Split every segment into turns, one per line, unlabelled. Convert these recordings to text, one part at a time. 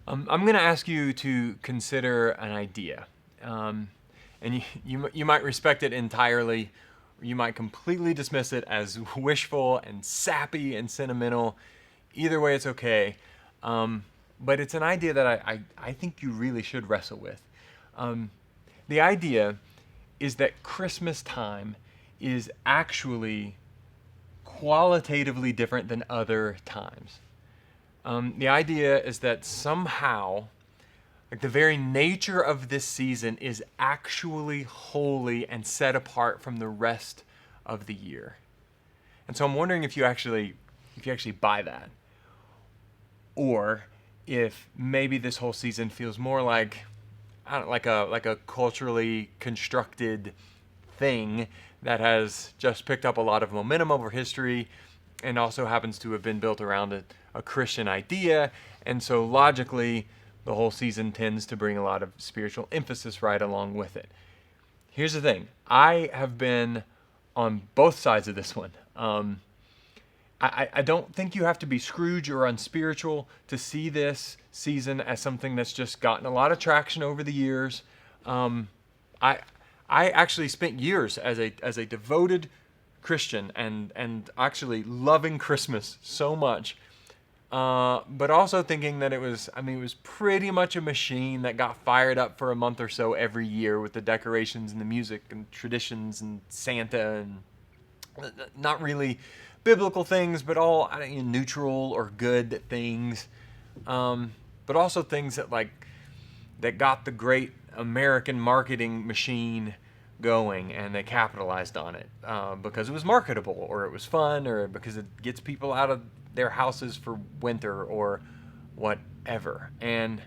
I'm going to ask you to consider an idea. And you might respect it entirely, or you might completely dismiss it as wishful and sappy and sentimental. Either way, it's okay. But it's an idea that I think you really should wrestle with. The idea is that Christmas time is actually qualitatively different than other times. The idea is that somehow, like the very nature of this season is actually holy and set apart from the rest of the year. And so I'm wondering if you actually buy that, or if maybe this whole season feels more like, I don't know, like a culturally constructed thing that has just picked up a lot of momentum over history and also happens to have been built around a Christian idea. And so logically, the whole season tends to bring a lot of spiritual emphasis right along with it. Here's the thing. I have been on both sides of this one. I don't think you have to be Scrooge or unspiritual to see this season as something that's just gotten a lot of traction over the years. I actually spent years as a devoted Christian and actually loving Christmas so much, but also thinking that it was pretty much a machine that got fired up for a month or so every year with the decorations and the music and traditions and Santa and not really biblical things, but all neutral or good things, but also things that got the great American marketing machine going, and they capitalized on it because it was marketable, or it was fun, or because it gets people out of their houses for winter or whatever. And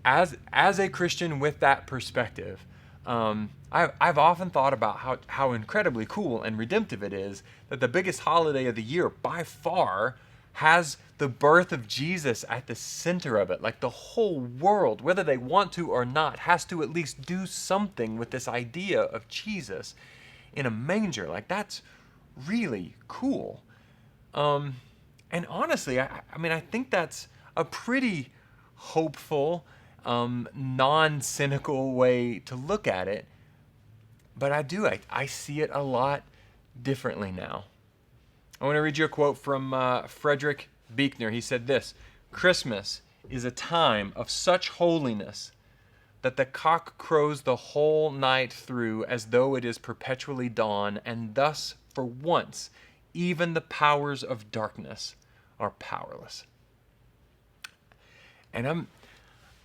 as a Christian with that perspective, I've often thought about how incredibly cool and redemptive it is that the biggest holiday of the year by far has the birth of Jesus at the center of it. Like the whole world, whether they want to or not, has to at least do something with this idea of Jesus in a manger. Like that's really cool. And honestly, I think that's a pretty hopeful, non-cynical way to look at it. But I see it a lot differently now. I want to read you a quote from Frederick Buechner. He said this: "Christmas is a time of such holiness that the cock crows the whole night through as though it is perpetually dawn, and thus, for once, even the powers of darkness are powerless." And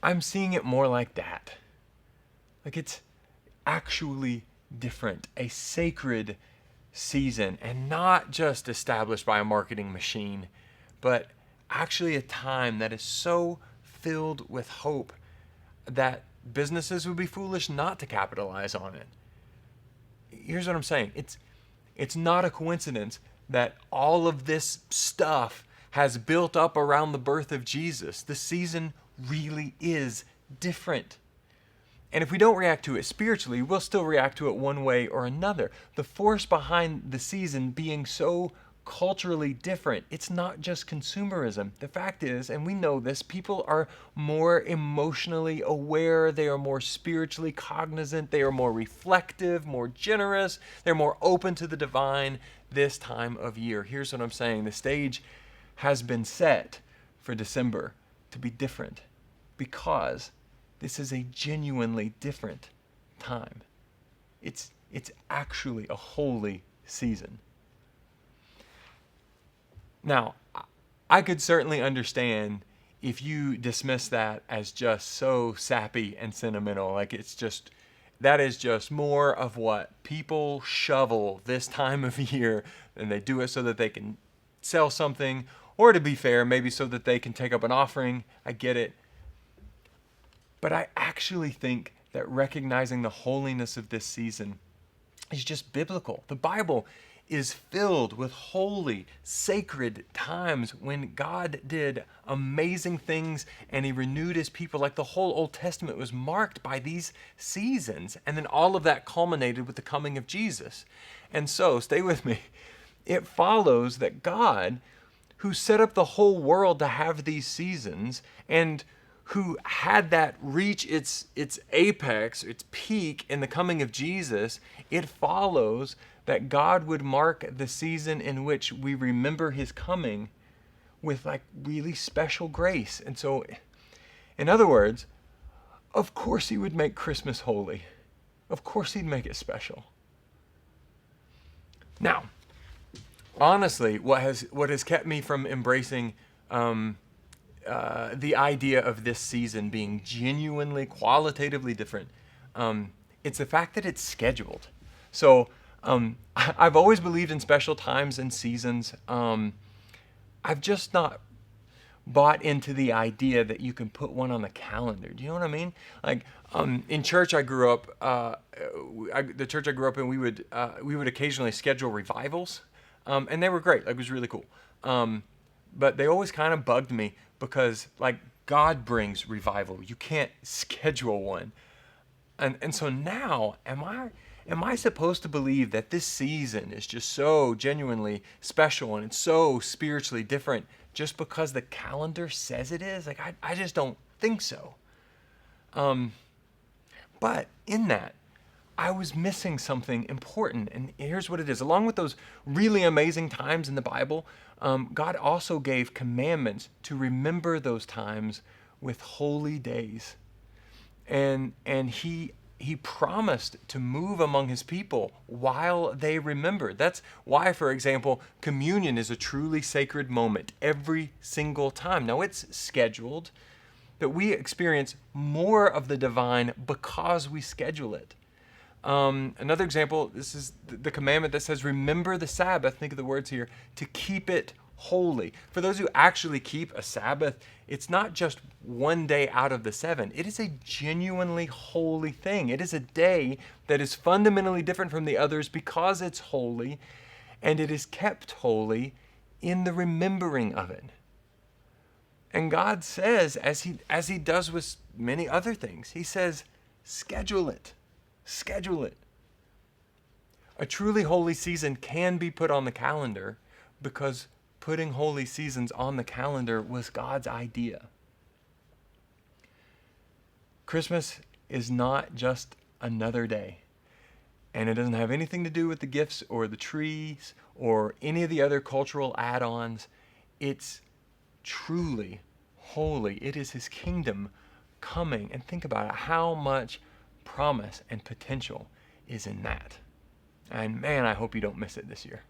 I'm seeing it more like that. Like it's actually different, a sacred season, and not just established by a marketing machine, but actually a time that is so filled with hope that businesses would be foolish not to capitalize on it. Here's what I'm saying. It's not a coincidence that all of this stuff has built up around the birth of Jesus. The season really is different. And if we don't react to it spiritually, we'll still react to it one way or another. The force behind the season being so culturally different, it's not just consumerism. The fact is, and we know this, people are more emotionally aware, they are more spiritually cognizant, they are more reflective, more generous, they're more open to the divine this time of year. Here's what I'm saying. The stage has been set for December to be different because this is a genuinely different time. It's actually a holy season. Now, I could certainly understand if you dismiss that as just so sappy and sentimental. Like that is just more of what people shovel this time of year, and they do it so that they can sell something, or to be fair, maybe so that they can take up an offering. I get it. But I actually think that recognizing the holiness of this season is just biblical. The Bible is filled with holy, sacred times when God did amazing things and he renewed his people. Like the whole Old Testament was marked by these seasons. And then all of that culminated with the coming of Jesus. And so, stay with me. It follows that God who set up the whole world to have these seasons, and who had that reach its apex, its peak in the coming of Jesus, it follows that God would mark the season in which we remember his coming with like really special grace. And so, in other words, of course he would make Christmas holy. Of course he'd make it special. Now, honestly, what has kept me from embracing the idea of this season being genuinely, qualitatively different, it's the fact that it's scheduled. So I've always believed in special times and seasons. I've just not bought into the idea that you can put one on the calendar. Do you know what I mean? Like in church I grew up, the church I grew up in, we would occasionally schedule revivals, and they were great. Like, it was really cool. But they always kind of bugged me because like God brings revival. You can't schedule one. And so now am I supposed to believe that this season is just so genuinely special and it's so spiritually different just because the calendar says it is? Like, I just don't think so. But in that, I was missing something important. And here's what it is. Along with those really amazing times in the Bible, God also gave commandments to remember those times with holy days. And he promised to move among his people while they remember. That's why, for example, communion is a truly sacred moment every single time. Now, it's scheduled, but we experience more of the divine because we schedule it. Another example, this is the commandment that says, remember the Sabbath. Think of the words here, to keep it holy. For those who actually keep a Sabbath, it's not just one day out of the 7. It is a genuinely holy thing. It is a day that is fundamentally different from the others because it's holy, and it is kept holy in the remembering of it. And God says, as he does with many other things, he says, schedule it. Schedule it. A truly holy season can be put on the calendar because putting holy seasons on the calendar was God's idea. Christmas is not just another day, and it doesn't have anything to do with the gifts or the trees or any of the other cultural add-ons. It's truly holy. It is his kingdom coming. And think about it, how much promise and potential is in that. And man, I hope you don't miss it this year.